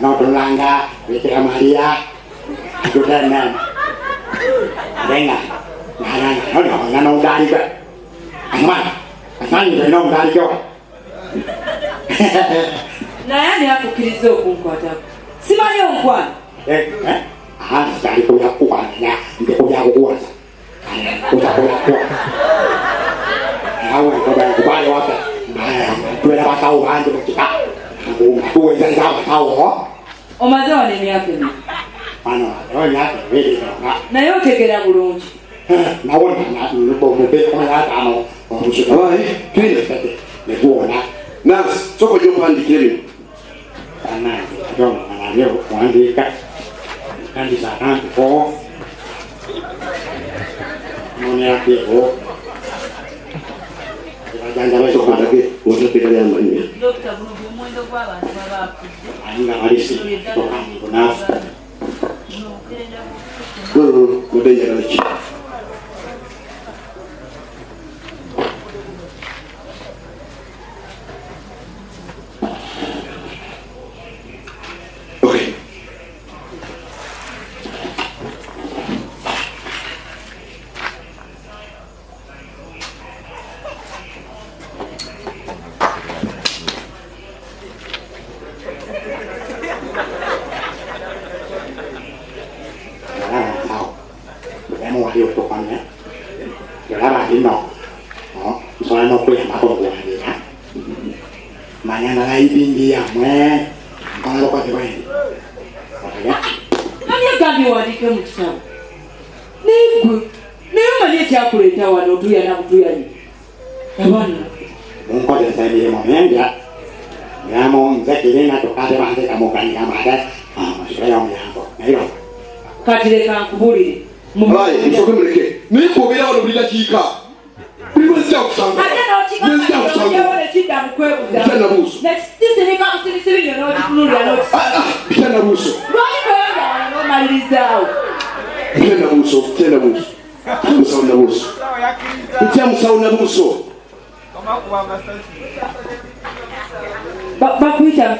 no Langa, Vita Maria, good man. Venga, no daddy. I find you know daddy go. Nani hapo kilizo kumkwata. Simani ongwa. Daddy ko ya kuwa na ndio ya kuwa. Kuja. Hawa ko ba kubali wake. Tuwe na batao hande mtika. Tuwe za batao ho. Omazewa ni yake ni. Ano, yo yake wewe na yote kera bulungi. Naona na nubo mbe kama hata ano. Awai, twende. Nebuona. Na soko jo pandikeni. Ana, ndio leo kuandika. Kandi sana kwa. Mmoja hapo. Janja Soko ndake, wote pekali ya mbani. Dr. Bruno mwendo kwa abantu babakuze. Ainga halisi. Kuna Mbeya kalachi. Okay. điều của con nhé, để các bạn đến đó, rồi nó quyền mà còn của gì khác, mà nhà này đi đi à mẹ, con nó có thể vậy, nhé. Nani gani waandike mkitabu? Neema ni kuleta wanotuya na kutuya ni. Bwana. Mungu atanisaidia mwenyewe ya. Ngamo mzee na tokade bande kama gani kama ada. Mashira yangu hapo. Na hilo. Katile kankubulire. Hai, msoke mleke. Niko bila wano bila chika. Niko sija kusanga. Niko sija kusanga. Wale chika mkwebu za. Tena busu. Next this ni kama sisi ndio tunuru ya notes. Tena busu. Roni kwenda no malizao. Tena busu. Msauna busu. Kutia msauna busu. Bakuita